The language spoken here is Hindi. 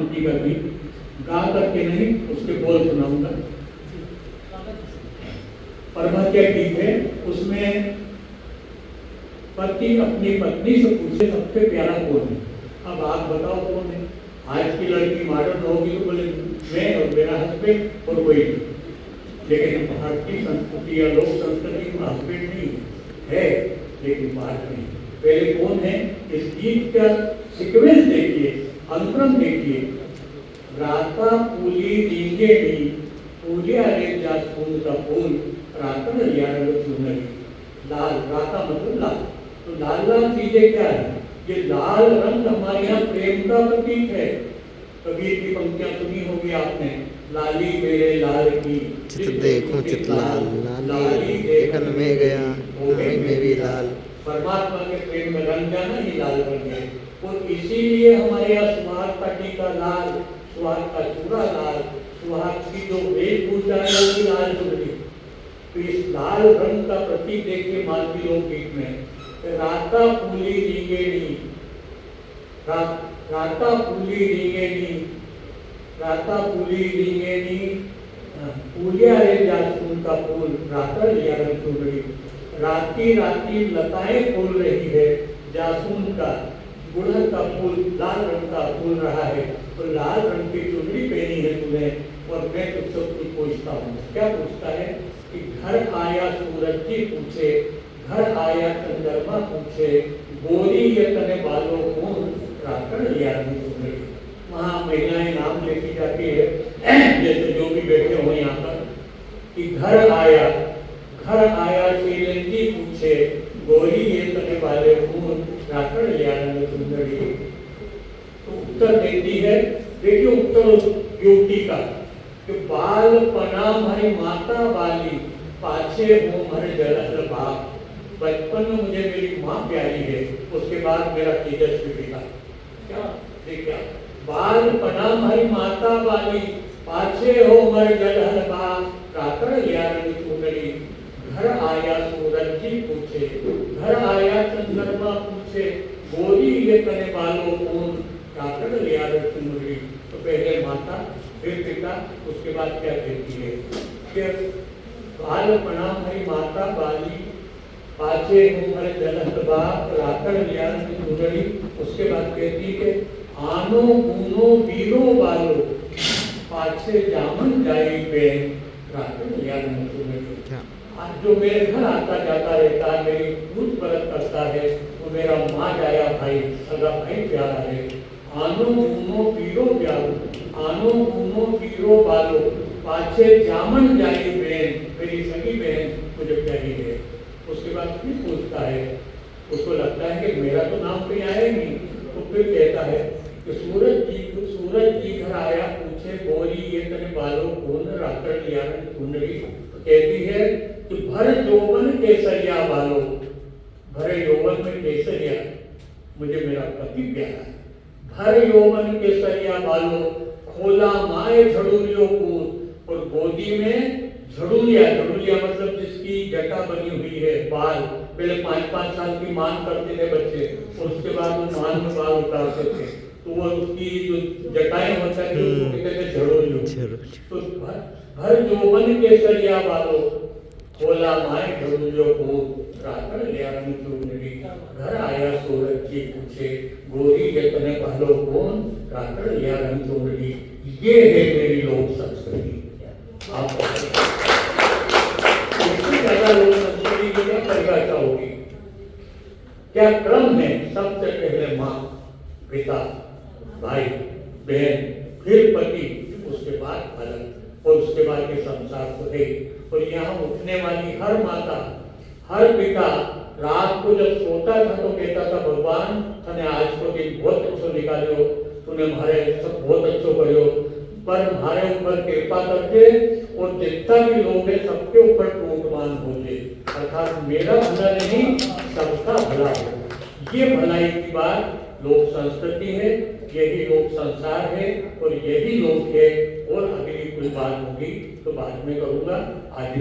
पंक्ति का भी गा करके नहीं, उसके बोल सुनाऊंगा। परमात्या गीत है, उसमें पति अपनी पत्नी से पूछे सबसे प्यारा कौन है। अब आप बताओ कौन है। आज की लड़की मॉडर्न होगी तो बोले मैं और मेरा हस्बैंड और वही, लेकिन भारतीय संस्कृति या लोक संस्कृति में हस्बैंड नहीं है, लेकिन बात नहीं। पहले कौन है, इस गीत का सीक्वेंस देखिए, अनुक्रम देखिए। राता पूली रींगे नी, पूलिया रे जासून का फूल, रातन लिया रंग चुनरी। लाल, राता मतलब लाल, तो लाल लाल चीजें क्या है, ये लाल रंग हमारे यहाँ प्रेम का प्रतीक है। कबीर की पंक्तियां सुनी होगी आपने, लाली मेरे लाल की चित देखूं चित लाल, लाली देखन में गया मैं भी लाल। परमात्मा के प्रेम में रंग जाना ही लाल रंग है। और इसीलिए हमारे यहाँ सुहाग का टीका लाल, सुहाग का चूड़ा लाल, सुहाग की जो वेशभूषा है वो भी लाल चुनरी। तो इस लाल रंग का प्रतीक देखिए मालवी लोकगीत में। राता फूली रींगेनी, राता फूली रींगेनी, राता फूली रींगेनी, पूलिया रे जासून का फूल, राता लिया रंग चुनरी। राती राती लताएं फूल रही है, जासून का गुड़हल का फूल, लाल रंग का फूल रहा है। तो लाल रंग की चुनरी पहनी है तूने, और मैं तुझसे कुछ पूछता हूँ। क्या पूछता है कि घर आया सूरज जी पूछे, घर आया चंद्रमा पूछे, गोरी ये तने बालों कौन, रातन लिया रंग चुनरी। वहाँ महिलाएं नाम लेती जाती है, जैसे जो भी बैठे हो यहाँ पर, कि घर आया श्रीलंकी पूछे, गोरी ये तने बाले कौन, रातन लिया रंग चुनरी। तो उत्तर देती है, देखिए उत्तर युवती का, कि बाल पना हमारी माता वाली, पाछे हो मर जलहल बाप। बचपन में मुझे मेरी माँ प्यारी है, उसके बाद मेरा तेजस्वी पिता। क्या देखिए, बाल पना हमारी माता वाली, पाछे हो मर जलहल बाप, रातन लिया रंग चुनरी। घर आया सूरज जी पूछे, घर आया चंद्रमा पूछे, गोरी ये तने बालों कौन, रातन लिया रंग चुनरी। तो पहले माता, फिर पिता, उसके बाद क्या कहती है कि बाल पना हमारी माता वाली, पाछे उम्र जलहल बाप, रातन लिया रंग चुनरी। उसके बाद कहती है आनो गुनो वीरो बालो, पाछे जामन जाई बेन, रातन लिया रंग चुनरी। आज जो मेरे घर आता जाता रहता है, मेरी पूछ परत करता है, वो मेरा माँ जाया भाई, सगा भाई प्यारा है। आनो गुनो वीरो प्यारो, आनो गुनो वीरो बालो, पाछे जामन जाई बहन, मेरी सगी बहन मुझे प्यारी है। उसके बाद फिर पूछता है, उसको लगता है कि मेरा तो नाम कहीं आया ही नहीं, तो फिर कहता है कि सूरज जी घर आया पूछे, गोरी ये तने बालों कौन, रातन लिया रंग चुनरी। तो कहती है कि भर यौवन केसरिया बालो, भरे यौवन में केसरिया मुझे मेरा पति प्यारा है। भर यौवन केसरिया बालो, खोला माए झड़ूलियों को, और गोदी में झड़ूलिया, झड़ूलिया मतलब जिसकी जटा बनी हुई है, बाल। पहले 5-5 साल की मान करते थे बच्चे, और उसके बाद वो मान में बाल उतारते थे, तो वो उसकी जो जटाएं होता है उसको कहते थे झड़ूलियों। तो भर यौवन केसरिया बालो, खोला माए झड़ूलियों को, रातन लिया रंग चुनरी। घर आया सूरज जी पूछे, गोरी ये तने बालों कौन, रातन लिया रंग चुनरी। ये है मेरी लोक संस्कृति। इससे ज्यादा लोक संस्कृति की क्या परिभाषा होगी, क्या क्रम है। सबसे पहले माँ, पिता, भाई, बहन, फिर पति, उसके बाद फलन, और उसके बाद ये संसार तो है। और यहाँ उठने वाली हर माता, हर पिता रात को जब सोता था तो कहता था भगवान तने आज को दिन बहुत अच्छो निकालो, तूने हमारे सब बहुत अच्छो करो, पर हमारे ऊपर कृपा करके, और जितना भी लोग है सबके ऊपर टूटमान हो जाए, अर्थात मेरा भला नहीं सबका भला हो। ये भलाई की बात लोक संस्कृति है, यही लोक संसार है, और यही लोक है। और अगली कोई बात होगी तो बाद में करूंगा। आज